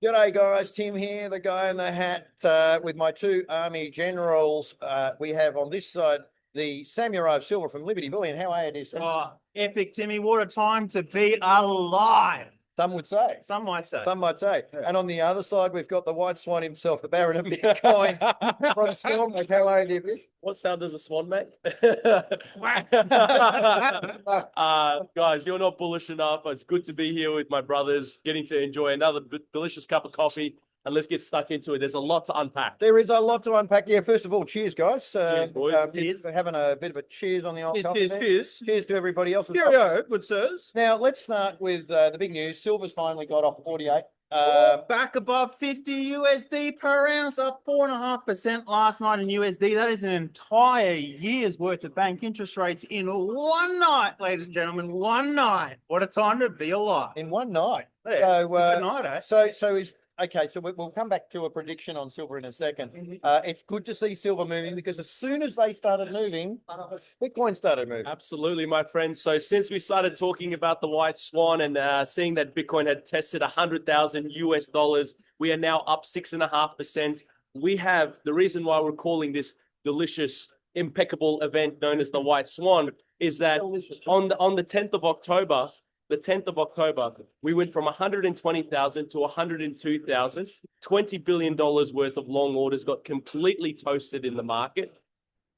G'day guys, Tim here, the guy in the hat with my two army generals. We have on this side the Samurai of Silver from Liberty Bullion. How are you, dear Sam? Oh, epic, Timmy. What a time to be alive. Some would say. Some might say. Some might say. Yeah. And on the other side, we've got the White Swan himself, the Baron of Bitcoin from Stormrake. How are you, dear? What sound does a swan make? Guys, you're not bullish enough. It's good to be here with my brothers, getting to enjoy another delicious cup of coffee. And let's get stuck into it. There's a lot to unpack. There is a lot to unpack. Yeah, first of all, cheers, guys. Cheers, boys. Cheers. We're having a bit of a cheers on the old coffee. Cheers. Cheers to everybody else. Cheerio, good sirs. Now, let's start with the big news. Silver's finally got off 48. Back above 50 USD per ounce, up 4.5% last night in USD. That is an entire year's worth of bank interest rates in one night, ladies and gentlemen. One night. What a time to be alive. In one night. Yeah, So, good night, eh? so is okay. So we'll come back to a prediction on silver in a second. It's good to see silver moving because as soon as they started moving, Bitcoin started moving. Absolutely, my friends. So since we started talking about the White Swan and seeing that Bitcoin had tested 100,000 US dollars, we are now up 6.5%. We have the reason why we're calling this delicious, impeccable event known as the White Swan is that on the 10th of October. The 10th of October, we went from 120,000 to 102,000. $20 billion worth of long orders got completely toasted in the market.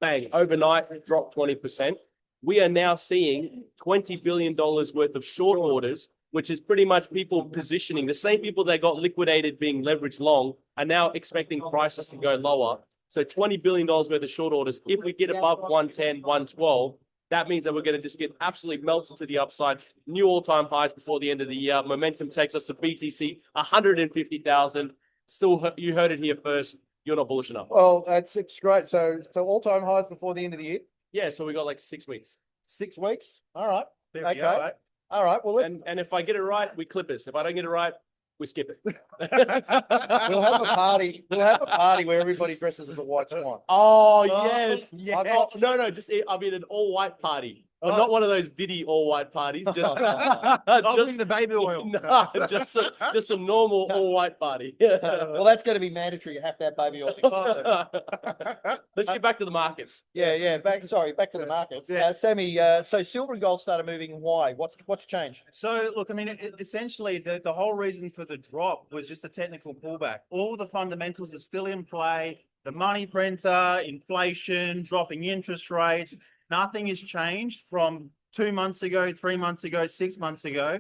Bang, overnight, it dropped 20%. We are now seeing $20 billion worth of short orders, which is pretty much people positioning. The same people that got liquidated being leveraged long are now expecting prices to go lower. So $20 billion worth of short orders. If we get above 110, 112, that means that we're going to just get absolutely melted to the upside. New all-time highs before the end of the year. Momentum takes us to BTC, 150,000. Still, you heard it here first. You're not bullish enough. Well, it's great. So all-time highs before the end of the year. Yeah, so we got like 6 weeks. 6 weeks. All right. There we are, right? All right. Well, and if I get it right, we clip us. If I don't get it right, we skip it. we'll have a party. We'll have a party where everybody dresses as a White Swan. Oh, yes. Yes. No, just I mean an all-white party. But not one of those Diddy all-white parties. Just, Just the baby oil. No, just some normal all-white party. Well, that's going to be mandatory. You have to have baby oil. Let's get back to the markets. Yeah. Back to the markets. Yes. Sammy, so silver and gold started moving. Why? What's changed? So, look, I mean, essentially, the whole reason for the drop was just a technical pullback. All the fundamentals are still in play. The money printer, inflation, dropping interest rates. Nothing has changed from 2 months ago, 3 months ago, 6 months ago.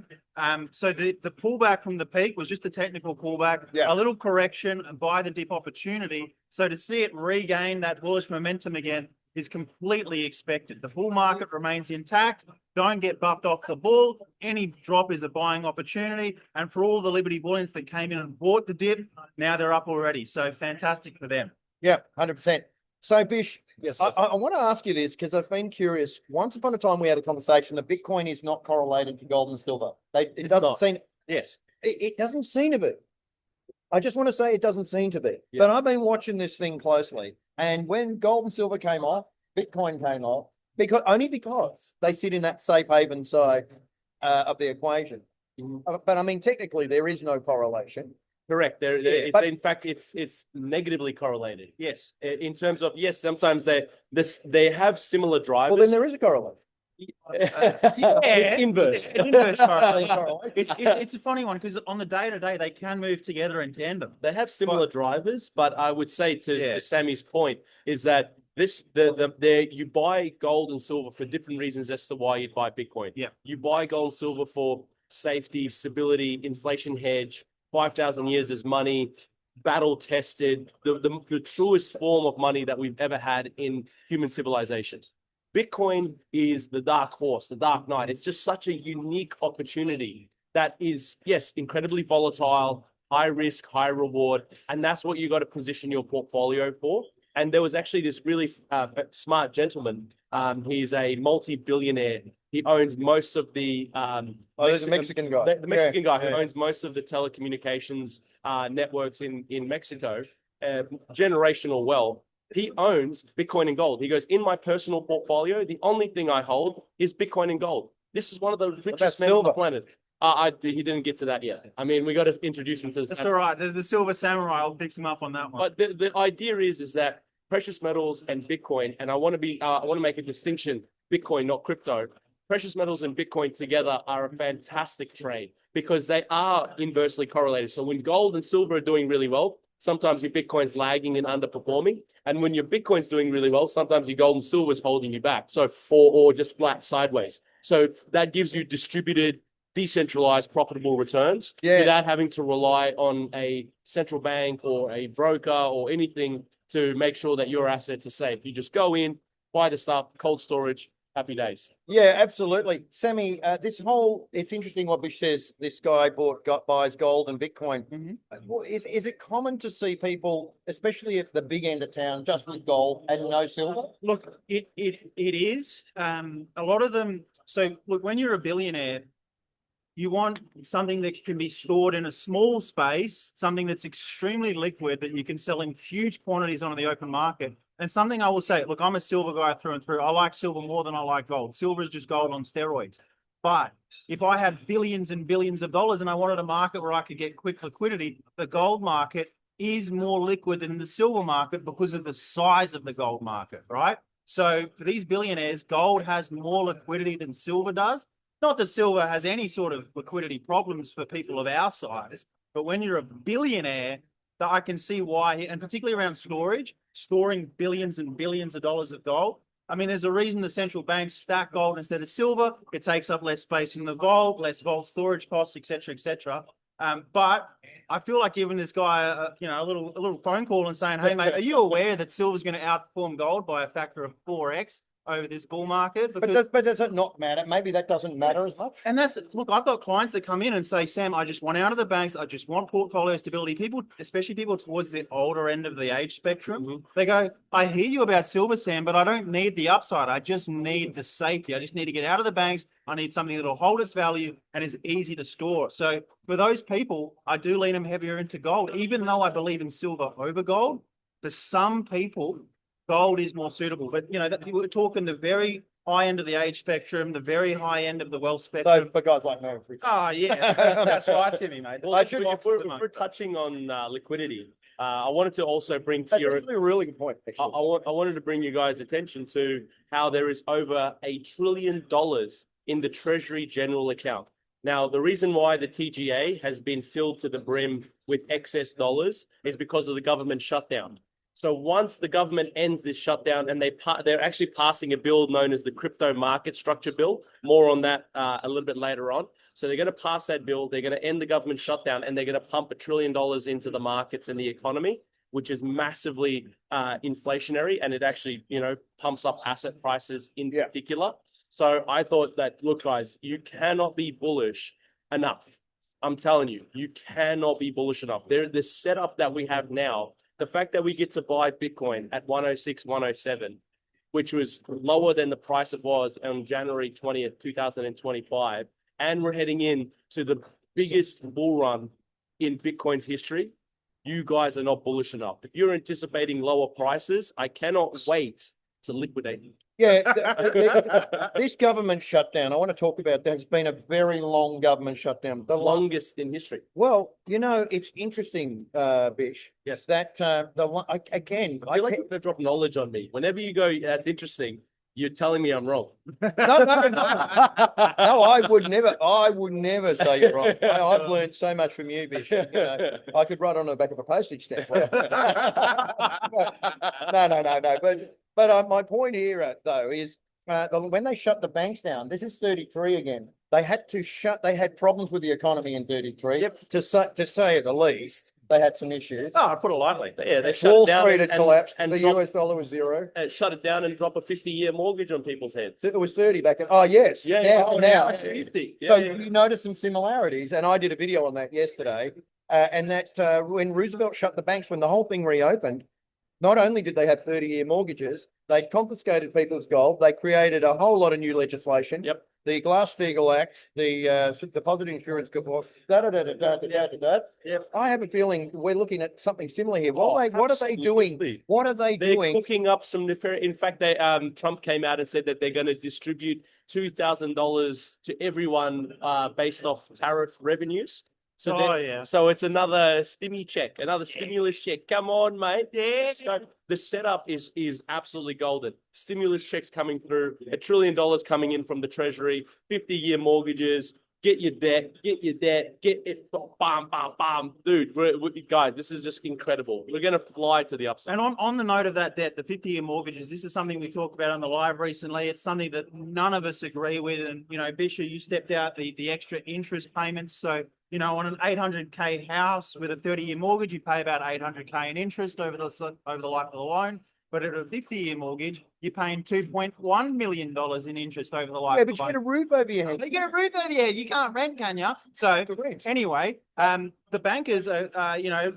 So the pullback from the peak was just a technical pullback, a little correction by the dip opportunity. So to see it regain that bullish momentum again is completely expected. The bull market remains intact. Don't get buffed off the bull. Any drop is a buying opportunity. And for all the Liberty Bullions that came in and bought the dip, now they're up already. So fantastic for them. Yeah, 100%. So, Bish, Yes, I want to ask you this because I've been curious. Once upon a time, we had a conversation that Bitcoin is not correlated to gold and silver. It doesn't seem. Yes. It doesn't seem to be. I just want to say it doesn't seem to be. Yeah. But I've been watching this thing closely, and when gold and silver came off, Bitcoin came off because they sit in that safe haven side of the equation. But I mean, technically, there is no correlation. correct. In fact, it's negatively correlated. Yes. In terms of, yes, sometimes they have similar drivers. Well, then there is a correlation. It's inverse. Inverse correlation. It's a funny one because on the day-to-day, they can move together in tandem. They have similar drivers, but I would say to Sammy's point is that you buy gold and silver for different reasons as to why you'd buy Bitcoin. Yeah. You buy gold and silver for safety, stability, inflation hedge, 5,000 years as money, battle tested, the truest form of money that we've ever had in human civilization. Bitcoin is the dark horse, the dark knight. It's just such a unique opportunity that is, yes, incredibly volatile, high risk, high reward. And that's what you got to position your portfolio for. And there was actually this really smart gentleman. He's a multi-billionaire. He owns most of the there's a Mexican guy. The Mexican guy who owns most of the telecommunications networks in Mexico, generational wealth. He owns Bitcoin and gold. He goes, in my personal portfolio, the only thing I hold is Bitcoin and gold. This is one of the richest men on the planet. He didn't get to that yet. I mean, we got to introduce him to That's all right. There's the Silver Samurai. I'll fix him up on that one. But the idea is that precious metals and Bitcoin, and I want to make a distinction: Bitcoin, not crypto. Precious metals and Bitcoin together are a fantastic trade because they are inversely correlated. So when gold and silver are doing really well, sometimes your Bitcoin's lagging and underperforming, and when your Bitcoin's doing really well, sometimes your gold and silver is holding you back. So or just flat sideways. So that gives you distributed, decentralized, profitable returns without having to rely on a central bank or a broker or anything to make sure that your assets are safe. You just go in, buy the stuff, cold storage, happy days. Yeah, absolutely. Sammy, it's interesting what Bish says. This guy buys gold and Bitcoin. Is it common to see people, especially at the big end of town, just with gold and no silver? Look, it is. A lot of them. So look, when you're a billionaire, you want something that can be stored in a small space, something that's extremely liquid that you can sell in huge quantities on the open market. And something I will say, look, I'm a silver guy through and through. I like silver more than I like gold. Silver is just gold on steroids. But if I had billions and billions of dollars and I wanted a market where I could get quick liquidity, the gold market is more liquid than the silver market because of the size of the gold market, right? So for these billionaires, gold has more liquidity than silver does. Not that silver has any sort of liquidity problems for people of our size, but when you're a billionaire, I can see why, and particularly around storage, storing billions and billions of dollars of gold. I mean, there's a reason the central banks stack gold instead of silver. It takes up less space in the vault, less vault storage costs, et cetera, et cetera. But I feel like giving this guy, a little phone call and saying, "Hey, mate, are you aware that silver's going to outperform gold by a factor of 4x over this bull market?" But does it not matter? Maybe that doesn't matter as much. And look, I've got clients that come in and say, "Sam, I just want out of the banks. I just want portfolio stability." People, especially people towards the older end of the age spectrum, they go, "I hear you about silver, Sam, but I don't need the upside. I just need the safety. I just need to get out of the banks. I need something that'll hold its value and is easy to store." So for those people, I do lean them heavier into gold, even though I believe in silver over gold. For some people, gold is more suitable. But, we're talking the very high end of the age spectrum, the very high end of the wealth spectrum. So for guys like me. Oh, yeah, that's right, Timmy, mate. Well, if we're touching on liquidity, I wanted to also bring to your... That's a really good point, actually. I wanted to bring you guys' attention to how there is over $1 trillion in the Treasury General account. Now, the reason why the TGA has been filled to the brim with excess dollars is because of the government shutdown. So once the government ends this shutdown, and they're actually passing a bill known as the Crypto Market Structure Bill, more on that a little bit later on. So they're going to pass that bill. They're going to end the government shutdown, and they're going to pump $1 trillion into the markets and the economy, which is massively inflationary, and it actually, pumps up asset prices in particular. So I thought that, look, guys, you cannot be bullish enough. I'm telling you, you cannot be bullish enough. The setup that we have now, the fact that we get to buy Bitcoin at 106, 107, which was lower than the price it was on January 20th, 2025, and we're heading in to the biggest bull run in Bitcoin's history, you guys are not bullish enough. If you're anticipating lower prices, I cannot wait to liquidate them. Yeah, this government shutdown, I want to talk about, there's been a very long government shutdown. The longest in history. Well, it's interesting, Bish. Yes. That again, I feel like you're going to drop knowledge on me. Whenever you go, that's interesting, you're telling me I'm wrong. No, I would never say you're wrong. I've learned so much from you, Bish. I could write on the back of a postage stamp. No. But my point here, though, is when they shut the banks down, this is 33 again. They had problems with the economy in 33. Yep. To say the least, they had some issues. Oh, I put it lightly. Yeah, they shut Wall it down. Street had collapsed. And the US dollar was zero. And shut it down and drop a 50-year mortgage on people's heads. It was 30 back then. Oh, yes. Yeah. Now it's 50. So you notice some similarities, and I did a video on that yesterday. And that when Roosevelt shut the banks, when the whole thing reopened, not only did they have 30-year mortgages, they confiscated people's gold. They created a whole lot of new legislation. Yep. the Glass-Steagall Act, the Deposit Insurance Corporation, I have a feeling we're looking at something similar here. What are they doing? Absolutely. What are they They're doing? cooking up some nefarious. In fact, they Trump came out and said that they're going to distribute $2,000 to everyone based off tariff revenues. So so it's another stimmy check, another stimulus check. Come on, mate. Let's go. The setup is absolutely golden. Stimulus checks coming through, $1 trillion coming in from the Treasury, 50-year mortgages. Get your debt, get it, bam, bam, bam. Dude, guys, this is just incredible. We're going to fly to the upside. And on the note of that debt, the 50-year mortgages, this is something we talked about on the live recently. It's something that none of us agree with. And, you know, Bisha, you stepped out the extra interest payments. So, you know, on an 800K house with a 30-year mortgage, you pay about 800K in interest over the life of the loan. But at a 50-year mortgage, you're paying $2.1 million in interest over the life. Yeah, but you get a roof over your head. You get a roof over your head. You can't rent, can you? So anyway, the bankers are, you know,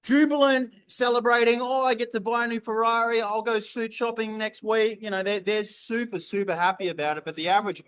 jubilant, celebrating. Oh, I get to buy a new Ferrari. I'll go suit shopping next week. You know, they're super happy about it. But the average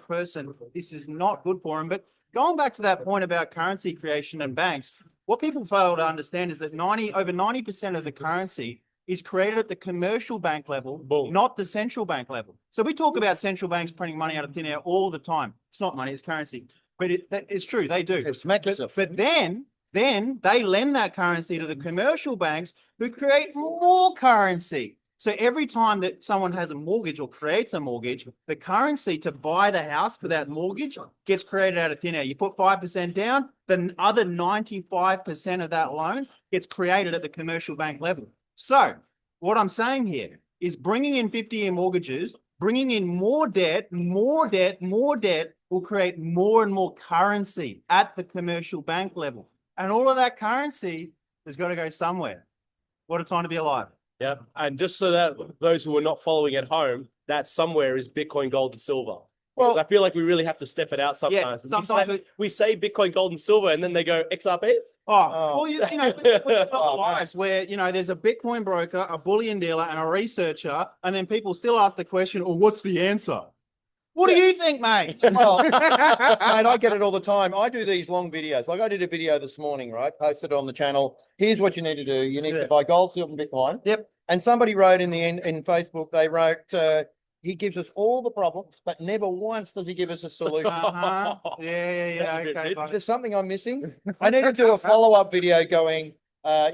person, this is not good for them. But going back to that point about currency creation and banks, what people fail to understand is that over 90% of the currency is created at the commercial bank level, not the central bank level. So we talk about central banks printing money out of thin air all the time. It's not money, it's currency. But it's true, they do. Smack yourself. But then they lend that currency to the commercial banks who create more currency. So every time that someone has a mortgage or creates a mortgage, the currency to buy the house for that mortgage gets created out of thin air. You put 5% down, the other 95% of that loan gets created at the commercial bank level. So what I'm saying here is bringing in 50-year mortgages, bringing in more debt will create more and more currency at the commercial bank level. And all of that currency has got to go somewhere. What a time to be alive. Yeah. And just so that those who are not following at home, that somewhere is Bitcoin, gold, and silver. Well, I feel like we really have to step it out sometimes. Yeah, we say Bitcoin, gold, and silver, and then they go XRPs. Well, you know, we've got lives where, you know, there's a Bitcoin broker, a bullion dealer, and a researcher, and then people still ask the question, oh, what's the answer? What do you think, mate? Well, mate, I get it all the time. I do these long videos. Like I did a video this morning, right? Posted it on the channel. Here's what you need to do. You need to buy gold, silver, and Bitcoin. Yep. And somebody wrote in Facebook, they wrote, he gives us all the problems, but never once does he give us a solution. Yeah. Okay. Is there something I'm missing? I need to do a follow-up video going,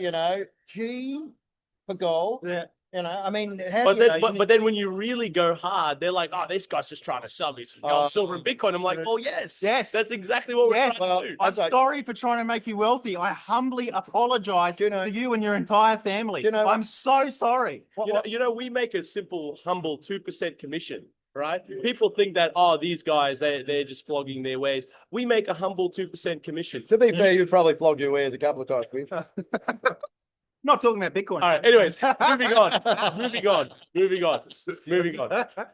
you know, G for gold. Yeah. You know, I mean, but then when you really go hard, they're like, oh, this guy's just trying to sell me some gold, silver, and Bitcoin. I'm like, oh, yes, that's exactly what we're trying to do. I'm sorry for trying to make you wealthy. I humbly apologize to you and your entire family. I'm so sorry. You know, we make a simple, humble 2% commission, right? People think that, oh, these guys, they're just flogging their ways. We make a humble 2% commission. To be fair, you probably flogged your wares a couple of times, Biff. Not talking about Bitcoin. All right. Anyways, moving on.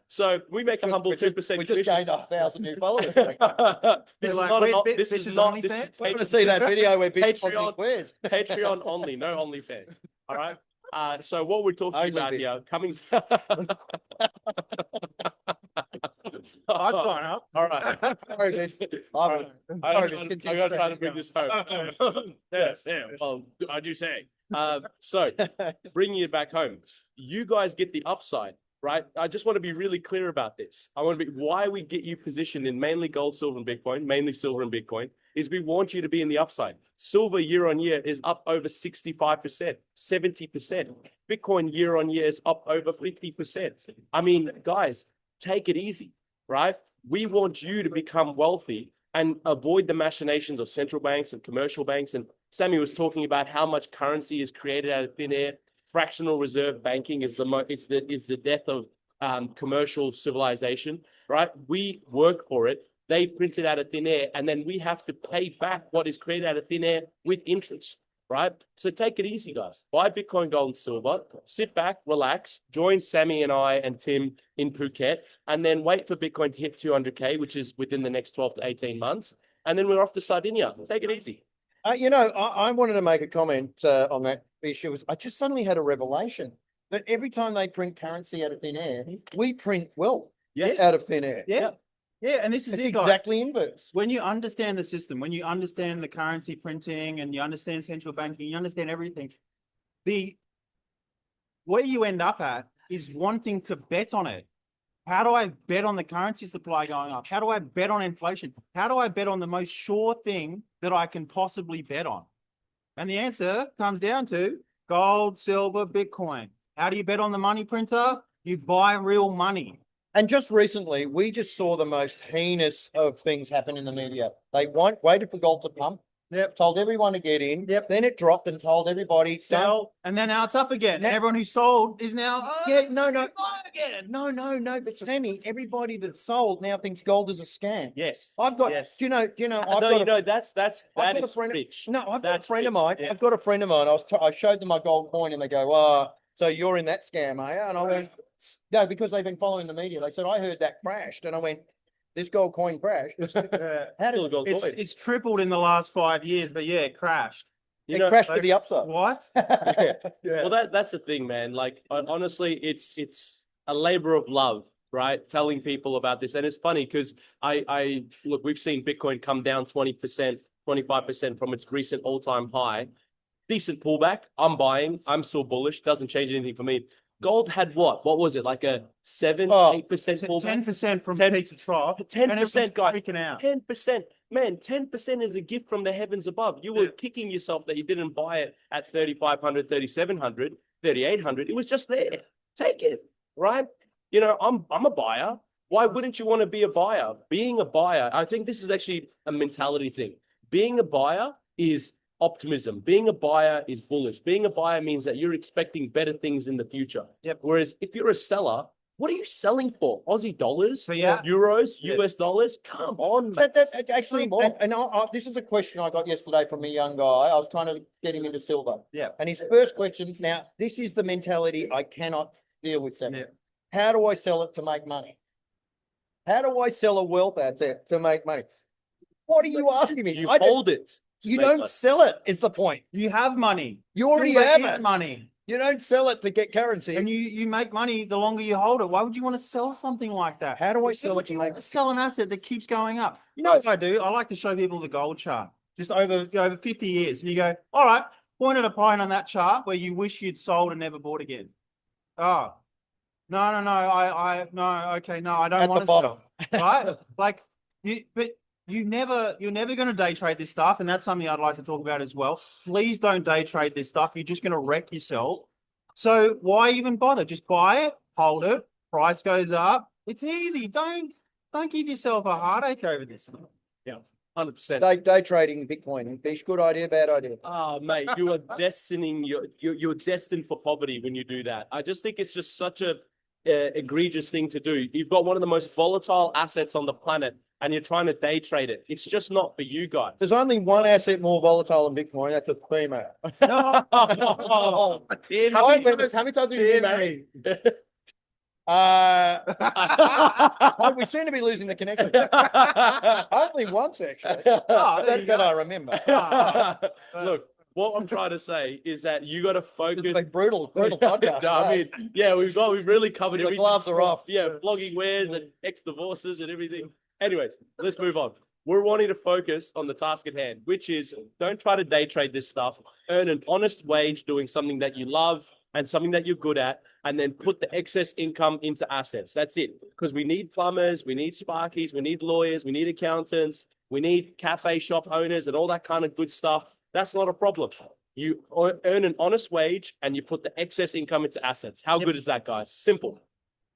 So we make a humble 2% commission. We just gained 1,000 new followers. This is not. This is We're going to see that video where Patreon only, no OnlyFans. All right. So what we're talking about here, coming. That's fine, huh? All right. I gotta try to bring this home. Yes. Well, I do say. So bringing it back home, you guys get the upside, right? I just want to be really clear about this. I want to be why we get you positioned in mainly gold, silver, and Bitcoin, mainly silver and Bitcoin, is we want you to be in the upside. Silver year on year is up over 65%, 70%. Bitcoin year on year is up over 50%. I mean, guys, take it easy, right? We want you to become wealthy and avoid the machinations of central banks and commercial banks. And Sammy was talking about how much currency is created out of thin air. Fractional reserve banking is the death of commercial civilization, right? We work for it. They print it out of thin air, and then we have to pay back what is created out of thin air with interest, right? So take it easy, guys. Buy Bitcoin, gold, and silver. Sit back, relax. Join Sammy and I and Tim in Phuket, and then wait for Bitcoin to hit 200K, which is within the next 12 to 18 months. And then we're off to Sardinia. Take it easy. You know, I wanted to make a comment on that issue. I just suddenly had a revelation that every time they print currency out of thin air, we print wealth out of thin air. Yeah. Yeah, and this is It's it, guys. exactly inverse. When you understand the system, when you understand the currency printing and you understand central banking, you understand everything, where you end up at is wanting to bet on it. How do I bet on the currency supply going up? How do I bet on inflation? How do I bet on the most sure thing that I can possibly bet on? And the answer comes down to gold, silver, Bitcoin. How do you bet on the money printer? You buy real money. And just recently, we just saw the most heinous of things happen in the media. They waited for gold to pump. Yep. Told everyone to get in. Yep. Then it dropped and told everybody Sell, and then now it's up again. And everyone who sold is now, Yeah, no. buy again. No. But Sammy, everybody that sold now thinks gold is a scam. Yes. I've got. Yes. Do you know? I've No, got you know, that got a is friend- rich. No, I've got a That's friend of rich. mine. Yeah. I've got a friend of mine. I showed them my gold coin, and they go, so you're in that scam, are you?" And I went, "No," because they've been following the media. They said, "I heard that crashed," and I went, "This gold coin crashed." How Still a did gold coin. It's tripled in the last 5 years, but yeah, it crashed. You it know, crashed to the upside? What? yeah. Yeah. Well, that's the thing, man. Like, honestly, it's a labor of love, right? Telling people about this, and it's funny because I look, we've seen Bitcoin come down 20%, 25% from its recent all-time high. Decent pullback. I'm buying. I'm still bullish. Doesn't change anything for me. Gold had what? What was it? Like a 7, 8% pullback? 10% from 10 peak to trough. 10%, guys. Freaking out. 10%. Man, 10% is a gift from the heavens above. You were kicking yourself that you didn't buy it at 3,500, 3,700, 3,800. It was just there. Take it, right? You know, I'm a buyer. Why wouldn't you want to be a buyer? Being a buyer, I think this is actually a mentality thing. Being a buyer is optimism. Being a buyer is bullish. Being a buyer means that you're expecting better things in the future. Yep. Whereas if you're a seller, what are you selling for? Aussie dollars? So, yeah. Euros? Yeah. US dollars? Come on, man. That's actually, Come on. and this is a question I got yesterday from a young guy. I was trying to get him into silver. Yeah. And his first question, now, this is the mentality I cannot deal with, Sam. Yeah. How do I sell it to make money? How do I sell a wealth asset to make money? What are you asking me? You I don't- hold it. to You make don't money. sell it, is the point. You have money. You already Silver have is it. money. You don't sell it to get currency. And you make money the longer you hold it. Why would you want to sell something like that? How do I Why sell would it to you make? want to sell an asset that keeps going up? You know what I do? I like to show people the gold chart. Just over 50 years. And you go, all right, point at a point on that chart where you wish you'd sold and never bought again. Oh, no, okay, no, I don't At want the to bottom. sell. Right? Like you're never going to day trade this stuff. And that's something I'd like to talk about as well. Please don't day trade this stuff. You're just going to wreck yourself. So why even bother? Just buy it, hold it, price goes up. It's easy. Don't give yourself a heartache over this. Yeah, 100%. Day trading Bitcoin. Fish, good idea, bad idea. Oh, mate, you are destining you're destined for poverty when you do that. I just think it's just such a egregious thing to do. You've got one of the most volatile assets on the planet, and you're trying to day trade it. It's just not for you guys. There's only one asset more volatile than Bitcoin. That's a female. No. How many times have you been married? We seem to be losing the connection. Only once, actually. Oh, there you that go. I remember. Look, what I'm trying to say is that you got to It's focus. been brutal podcast. No, I mean, yeah, we've really covered The everything. gloves are off. Yeah, flogging wares and ex-divorces and everything. Anyways, let's move on. We're wanting to focus on the task at hand, which is don't try to day trade this stuff. Earn an honest wage doing something that you love and something that you're good at, and then put the excess income into assets. That's it. Because we need plumbers, we need sparkies, we need lawyers, we need accountants, we need cafe shop owners and all that kind of good stuff. That's not a problem. You earn an honest wage and you put the excess income into assets. How good is that, guys? Simple.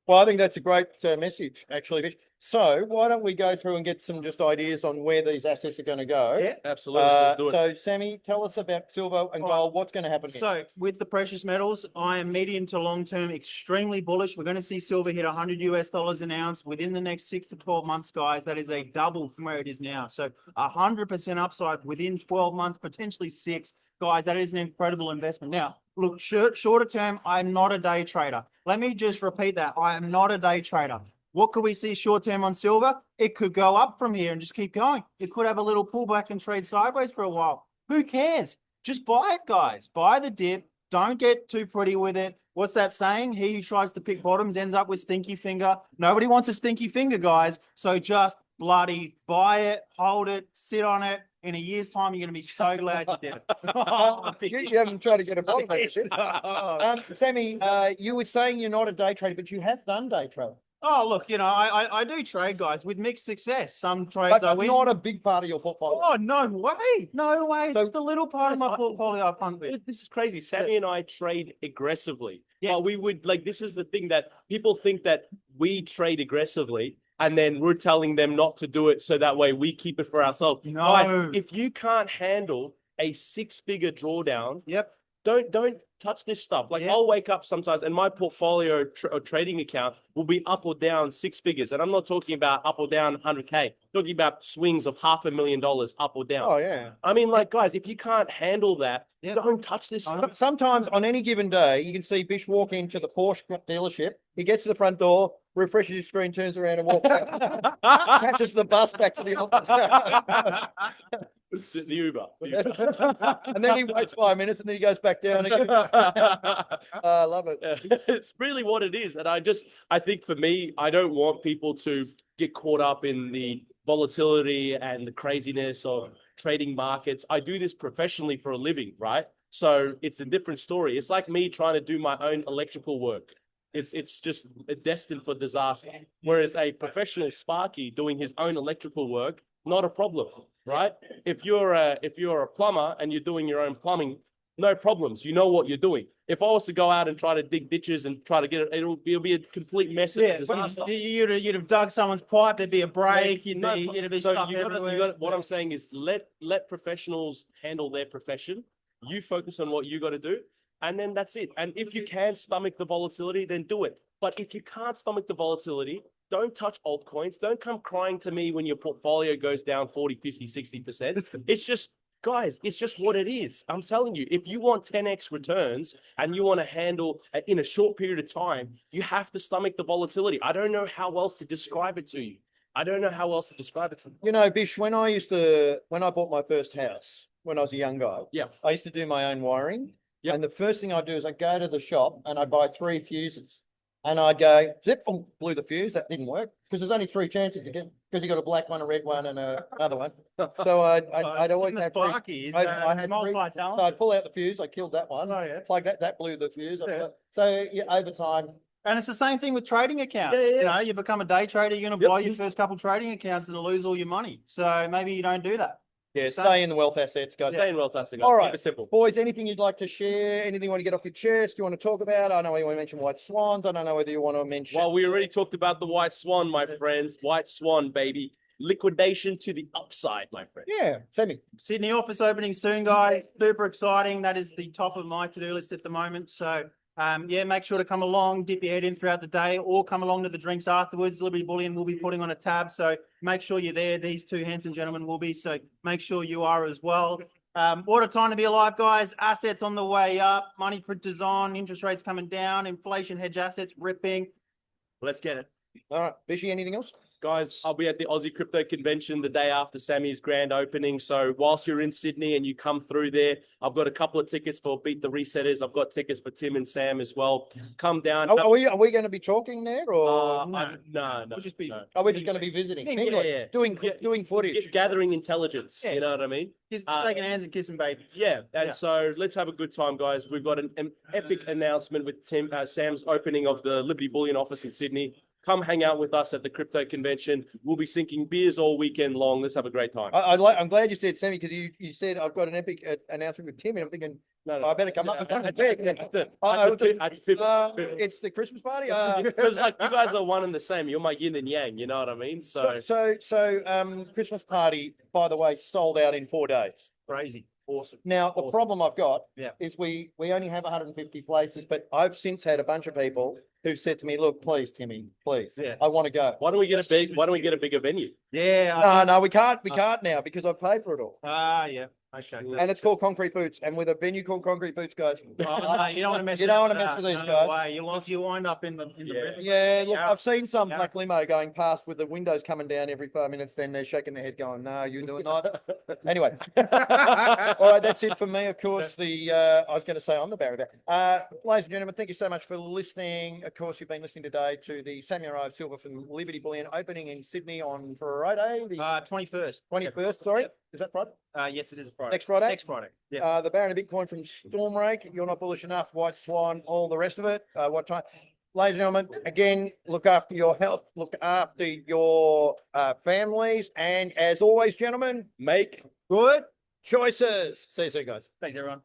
Well, I think that's a great message, actually, Vish. So why don't we go through and get some just ideas on where these assets are going to go? Yeah. Absolutely. Let's do it. So, Sammy, tell us about silver and All gold. What's going to happen here? So with the precious metals, I am medium to long term extremely bullish. We're going to see silver hit $100 an ounce within the next 6 to 12 months, guys. That is a double from where it is now. So 100% upside within 12 months, potentially 6. Guys, that is an incredible investment. Now, look, shorter term, I'm not a day trader. Let me just repeat that. I am not a day trader. What could we see short term on silver? It could go up from here and just keep going. It could have a little pullback and trade sideways for a while. Who cares? Just buy it, guys. Buy the dip. Don't get too pretty with it. What's that saying? He who tries to pick bottoms ends up with stinky finger. Nobody wants a stinky finger, guys. So just bloody buy it, hold it, sit on it. In a year's time, you're going to be so glad you did it. You haven't tried to get a bottle, have you? Oh, Sammy, you were saying you're not a day trader, but you have done day trading. look, I do trade, guys, with mixed success. Some trades I But win. not a big part of your portfolio. Oh, no way. No way. So- Just a little part of my portfolio I punt with. This is crazy. Sammy and I trade aggressively. Yeah. But we would like this is the thing that people think that we trade aggressively and then we're telling them not to do it so that way we keep it for ourselves. No. Guys, if you can't handle a 6-figure drawdown, Yep. don't touch this stuff. Like Yeah. I'll wake up sometimes and my portfolio or trading account will be up or down 6 figures. And I'm not talking about up or down 100K. I'm talking about swings of $500,000 up or down. Oh, yeah. I mean, like, guys, if you can't handle that, Yeah. don't touch this stuff. Sometimes on any given day, you can see Bish walk into the Porsche dealership. He gets to the front door, refreshes his screen, turns around and walks out. Catches the bus back to the office. The Uber. The Uber. And then he waits 5 minutes and then he goes back down again. I love it. It's really what it is. And I think for me, I don't want people to get caught up in the volatility and the craziness of trading markets. I do this professionally for a living, right? So it's a different story. It's like me trying to do my own electrical work. It's just destined for disaster. Whereas a professional Sparky doing his own electrical work, not a problem, right? If you're a plumber and you're doing your own plumbing, no problems. You know what you're doing. If I was to go out and try to dig ditches and try to get it, it'll be a complete mess. Yeah, Of but disaster. you'd have dug someone's pipe. There'd be a break. You'd be So stuff everywhere. what I'm saying is let professionals handle their profession. You focus on what you got to do, and then that's it. And if you can stomach the volatility, then do it. But if you can't stomach the volatility, don't touch altcoins. Don't come crying to me when your portfolio goes down 40, 50, 60%. It's just, guys, it's just what it is. I'm telling you, if you want 10x returns and you want to handle in a short period of time, you have to stomach the volatility. I don't know how else to describe it to you. You know, Bish, when I bought my first house, when I was a young guy, Yeah. I used to do my own wiring. Yep. And the first thing I'd do is I'd go to the shop and I'd buy 3 fuses. And I'd go, zip, boom, blew the fuse. That didn't work because there's only 3 chances to get, because you got a black one, a red one, and another one. So I'd always have 3. Sparky. I had 3. multi-talented. So I'd pull out the fuse. I killed that one. Oh, yeah. Plug that blew the fuse. Yeah. So yeah, over time, And it's the same thing with trading accounts. Yeah, yeah, You yeah. know, you become a day trader, you're going to Yep. buy your first couple trading accounts and lose all your money. So maybe you don't do that. yeah, So- stay in the wealth assets, guys. Stay in wealth, that's All right. Keep it simple. Boys, anything you'd like to share? Anything you want to get off your chest? You want to talk about? I know you want to mention White Swans. I don't know whether you want to mention. Well, we already talked about the White Swan, my friends. White Swan, baby. Liquidation to the upside, my friend. Yeah, Sammy. Sydney office opening soon, guys. Super exciting. That is the top of my to-do list at the moment. So, yeah, make sure to come along, dip your head in throughout the day, or come along to the drinks afterwards. Liberty Bullion will be putting on a tab. So make sure you're there. These 2 handsome gentlemen will be. So make sure you are as well. What a time to be alive, guys. Assets on the way up. Money printers on. Interest rates coming down. Inflation hedge assets ripping. Let's get it. All right, Bishy, anything else? Guys, I'll be at the Aussie Crypto Convention the day after Sammy's grand opening. So whilst you're in Sydney and you come through there, I've got a couple of tickets for Beat the Resetters. I've got tickets for Tim and Sam as well. Come down. Are we going to be talking there, or No. We'll just be are we just going to be visiting? Yeah, Mingling, yeah. doing footage. Gathering intelligence. Yeah. You know what I mean? taking hands and kissing babies. Yeah, and Yeah. so let's have a good time, guys. We've got an epic announcement with Sam's opening of the Liberty Bullion office in Sydney. Come hang out with us at the crypto convention. We'll be sinking beers all weekend long. Let's have a great time. I'm glad you said Sammy, because you said I've got an epic announcement with Tim, and I'm thinking I better come up with that. It's the Christmas party. Because like you guys are one and the same. You're my yin and yang. You know what I mean? So Christmas party, by the way, sold out in 4 days. Crazy. awesome. Now, the Awesome. problem I've got Yeah. is we only have 150 places, but I've since had a bunch of people who said to me, look, please, Timmy, please, Yeah. I want to go. Why don't we get a bigger venue? Yeah. No, we can't now because I've paid for it all. Yeah. Okay. And it's called Concrete Boots. And with a venue called Concrete Boots, guys. Oh, no, you don't want to mess. You don't wanna mess with these guys. Way. You wind up in the. Yeah. Yeah, look, Yeah. I've seen some Yeah. black limo going past with the windows coming down every 5 minutes. Then they're shaking their head going, no, you do it not. Anyway. All right, that's it for me. Of course, I was going to say I'm the barrier. Ladies and gentlemen, thank you so much for listening. of course, you've been listening today to the Samurai of Silver from Liberty Bullion opening in Sydney on Friday, the 21st. 21st. Sorry, Yep. is that Friday? Yes, it is Friday. Next Friday? Next Friday. Yeah. The Baron of Bitcoin from Stormrake. You're not bullish enough. White Swan, all the rest of it. What time? Ladies and gentlemen, again, look after your health, look after your families, and as always, gentlemen, Make good choices. See you soon, guys. Thanks, everyone.